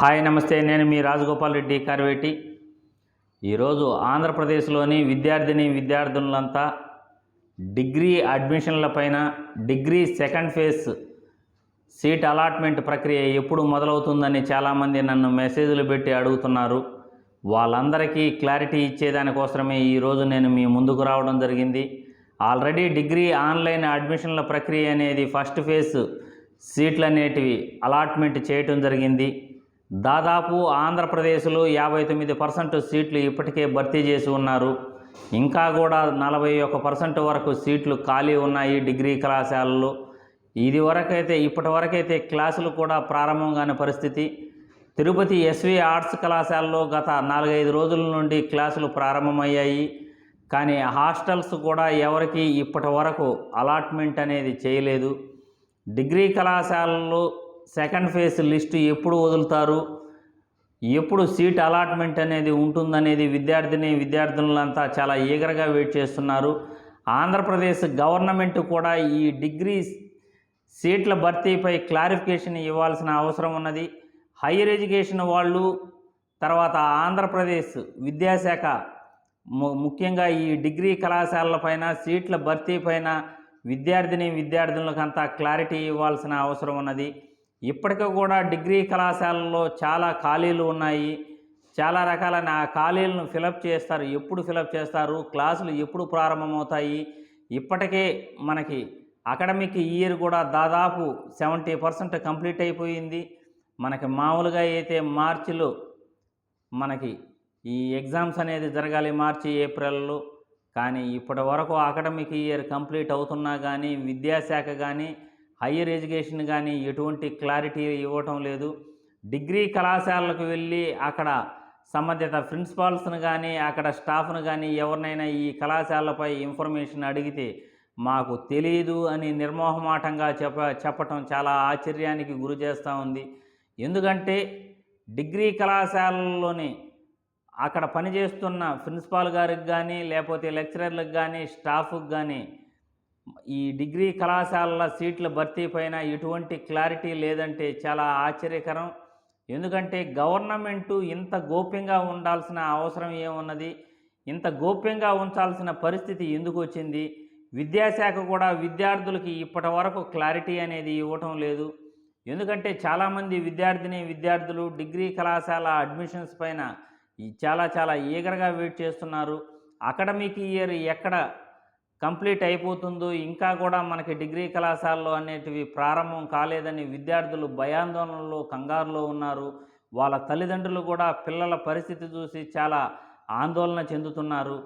Hi నమస్తే, నేను మీ రాజగోపాల్ రెడ్డి కార్వేటి. ఈరోజు ఆంధ్రప్రదేశ్లోని విద్యార్థులంతా డిగ్రీ అడ్మిషన్లపైన degree second phase seat allotment ప్రక్రియ ఎప్పుడు మొదలవుతుందని చాలామంది నన్ను మెసేజ్లు పెట్టి అడుగుతున్నారు. వాళ్ళందరికీ క్లారిటీ ఇచ్చేదానికోసమే ఈరోజు నేను మీ ముందుకు రావడం జరిగింది. ఆల్రెడీ డిగ్రీ ఆన్లైన్ అడ్మిషన్ల ప్రక్రియ అనేది ఫస్ట్ ఫేజ్ సీట్లు అనేటివి అలాట్మెంట్ చేయటం జరిగింది. దాదాపు ఆంధ్రప్రదేశ్లో 59% సీట్లు ఇప్పటికే భర్తీ చేసి ఉన్నారు. ఇంకా కూడా 41% వరకు సీట్లు ఖాళీ ఉన్నాయి డిగ్రీ కళాశాలల్లో. ఇప్పటివరకైతే క్లాసులు కూడా ప్రారంభం కాని పరిస్థితి. తిరుపతి ఎస్వి ఆర్ట్స్ కళాశాలలో గత 4-5 రోజుల నుండి క్లాసులు ప్రారంభమయ్యాయి. కానీ హాస్టల్స్ కూడా ఎవరికి ఇప్పటి వరకు అలాట్మెంట్ అనేది చేయలేదు. డిగ్రీ కళాశాలల్లో సెకండ్ ఫేజ్ లిస్టు ఎప్పుడు వదులుతారు, ఎప్పుడు సీట్ అలాట్మెంట్ అనేది ఉంటుందనేది విద్యార్థులంతా చాలా ఈగర్గా వెయిట్ చేస్తున్నారు. ఆంధ్రప్రదేశ్ గవర్నమెంట్ కూడా ఈ డిగ్రీ సీట్ల భర్తీపై క్లారిఫికేషన్ ఇవ్వాల్సిన అవసరం ఉన్నది. హైయర్ ఎడ్యుకేషన్ వాళ్ళు, తర్వాత ఆంధ్రప్రదేశ్ విద్యాశాఖ ముఖ్యంగా ఈ డిగ్రీ కళాశాలలపైన సీట్ల భర్తీపైన విద్యార్థులకంతా క్లారిటీ ఇవ్వాల్సిన అవసరం ఉన్నది. ఇప్పటికీ కూడా డిగ్రీ కళాశాలలో చాలా ఖాళీలు ఉన్నాయి. చాలా రకాలైన ఆ ఖాళీలను ఫిలప్ చేస్తారు. ఎప్పుడు ఫిలప్ చేస్తారు, క్లాసులు ఎప్పుడు ప్రారంభమవుతాయి? ఇప్పటికే మనకి అకాడమిక్ ఇయర్ కూడా దాదాపు 70% కంప్లీట్ అయిపోయింది. మనకి మామూలుగా అయితే మార్చిలో మనకి ఈ ఎగ్జామ్స్ అనేది జరగాలి, మార్చి ఏప్రిల్లో. కానీ ఇప్పటి వరకు అకాడమిక్ ఇయర్ కంప్లీట్ అవుతున్నా కానీ విద్యాశాఖ కానీ హయ్యర్ ఎడ్యుకేషన్ కానీ ఎటువంటి క్లారిటీ ఇవ్వటం లేదు. డిగ్రీ కళాశాలకు వెళ్ళి అక్కడ సంబంధిత ప్రిన్సిపాల్స్ను కానీ అక్కడ స్టాఫ్ను కానీ ఎవరినైనా ఈ కళాశాలపై ఇన్ఫర్మేషన్ అడిగితే మాకు తెలియదు అని నిర్మోహమాటంగా చెప్పటం చాలా ఆశ్చర్యానికి గురి చేస్తూ ఉంది. ఎందుకంటే డిగ్రీ కళాశాలలోని అక్కడ పనిచేస్తున్న ప్రిన్సిపాల్ గారికి కానీ లేకపోతే లెక్చరర్లకు కానీ స్టాఫ్కి కానీ ఈ డిగ్రీ కళాశాలల సీట్ల భర్తీ పైన ఎటువంటి క్లారిటీ లేదంటే చాలా ఆశ్చర్యకరం. ఎందుకంటే గవర్నమెంటు ఇంత గోప్యంగా ఉండాల్సిన అవసరం ఏమున్నది? ఇంత గోప్యంగా ఉంచాల్సిన పరిస్థితి ఎందుకు వచ్చింది? విద్యాశాఖ కూడా విద్యార్థులకి ఇప్పటి వరకు క్లారిటీ అనేది ఇవ్వటం లేదు. ఎందుకంటే చాలామంది విద్యార్థులు డిగ్రీ కళాశాల అడ్మిషన్స్ పైన చాలా ఈగర్గా వెయిట్ చేస్తున్నారు. అకాడమిక్ ఇయర్ ఎక్కడ కంప్లీట్ అయిపోతుందో, ఇంకా కూడా మనకి డిగ్రీ కళాశాలలో అనేటివి ప్రారంభం కాలేదని విద్యార్థులు భయాందోళనలో కంగారులో ఉన్నారు. వాళ్ళ తల్లిదండ్రులు కూడా పిల్లల పరిస్థితి చూసి చాలా ఆందోళన చెందుతున్నారు.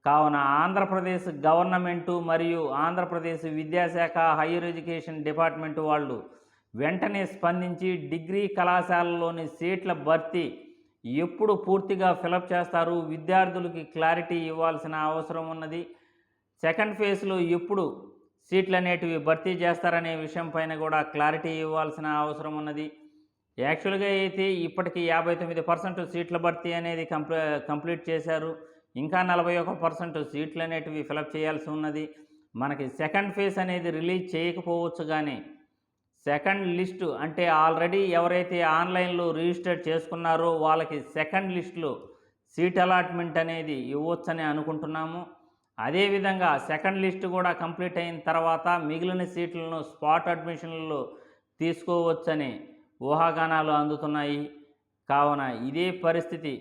కావున ఆంధ్రప్రదేశ్ గవర్నమెంటు మరియు ఆంధ్రప్రదేశ్ విద్యాశాఖ హైయర్ ఎడ్యుకేషన్ డిపార్ట్మెంట్ వాళ్ళు వెంటనే స్పందించి డిగ్రీ కళాశాలలోని సీట్ల భర్తీ ఎప్పుడు పూర్తిగా ఫిలప్ చేస్తారు, విద్యార్థులకి క్లారిటీ ఇవ్వాల్సిన అవసరం ఉన్నది. సెకండ్ ఫేజ్లో ఎప్పుడు సీట్లు అనేటివి భర్తీ చేస్తారనే విషయం పైన కూడా క్లారిటీ ఇవ్వాల్సిన అవసరం ఉన్నది. యాక్చువల్గా అయితే ఇప్పటికీ 59% సీట్ల భర్తీ అనేది కంప్లీట్ చేశారు. ఇంకా 41% సీట్లు అనేటివి ఫిలప్ చేయాల్సి ఉన్నది. మనకి సెకండ్ ఫేజ్ అనేది రిలీజ్ చేయకపోవచ్చు, కానీ సెకండ్ లిస్టు అంటే ఆల్రెడీ ఎవరైతే ఆన్లైన్లో రిజిస్టర్ చేసుకున్నారో వాళ్ళకి సెకండ్ లిస్టులో సీట్ అలాట్మెంట్ అనేది ఇవ్వచ్చని అనుకుంటున్నాము. అదేవిధంగా సెకండ్ లిస్ట్ కూడా కంప్లీట్ అయిన తర్వాత మిగిలిన సీట్లను స్పాట్ అడ్మిషన్లలో తీసుకోవచ్చని ఊహాగానాలు అందుతున్నాయి. కావున ఇదే పరిస్థితి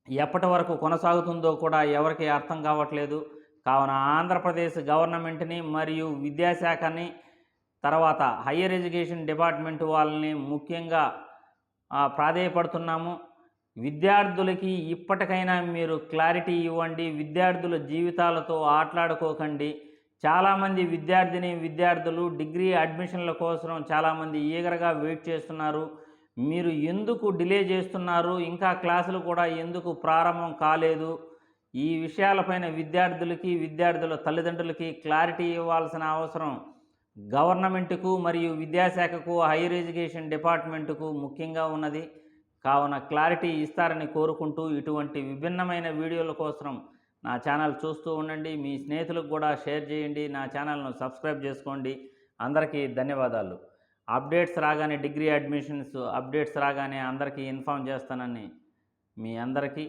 ఎప్పటి వరకు కొనసాగుతుందో కూడా ఎవరికి అర్థం కావట్లేదు. కావున ఆంధ్రప్రదేశ్ గవర్నమెంట్ని మరియు విద్యాశాఖని, తర్వాత హయ్యర్ ఎడ్యుకేషన్ డిపార్ట్మెంట్ వాళ్ళని ముఖ్యంగా ప్రాధేయపడుతున్నాము. విద్యార్థులకి ఇప్పటికైనా మీరు క్లారిటీ ఇవ్వండి. విద్యార్థుల జీవితాలతో ఆటలాడుకోకండి. చాలామంది విద్యార్థులు డిగ్రీ అడ్మిషన్ల కోసం చాలామంది ఈగర్గా వెయిట్ చేస్తున్నారు. మీరు ఎందుకు డిలే చేస్తున్నారు? ఇంకా క్లాసులు కూడా ఎందుకు ప్రారంభం కాలేదు? ఈ విషయాలపైన విద్యార్థుల తల్లిదండ్రులకి క్లారిటీ ఇవ్వాల్సిన అవసరం గవర్నమెంట్కు మరియు విద్యాశాఖకు హైయర్ ఎడ్యుకేషన్ డిపార్ట్మెంట్కు ముఖ్యంగా ఉన్నది. కావున క్లారిటీ ఇస్తారని కోరుకుంటూ ఇటువంటి విభిన్నమైన వీడియోల కోసం నా ఛానల్ చూస్తూ ఉండండి. మీ స్నేహితులకు కూడా షేర్ చేయండి. నా ఛానల్ను సబ్స్క్రైబ్ చేసుకోండి. అందరికీ ధన్యవాదాలు. అప్డేట్స్ రాగానే డిగ్రీ అడ్మిషన్స్ అప్డేట్స్ రాగానే అందరికీ ఇన్ఫామ్ చేస్తానని మీ అందరికీ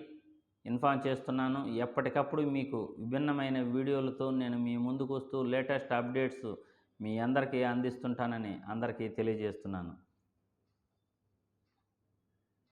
ఇన్ఫామ్ చేస్తున్నాను. ఎప్పటికప్పుడు మీకు విభిన్నమైన వీడియోలతో నేను మీ ముందుకు వస్తూ లేటెస్ట్ అప్డేట్స్ మీ అందరికీ అందిస్తుంటానని అందరికీ తెలియజేస్తున్నాను.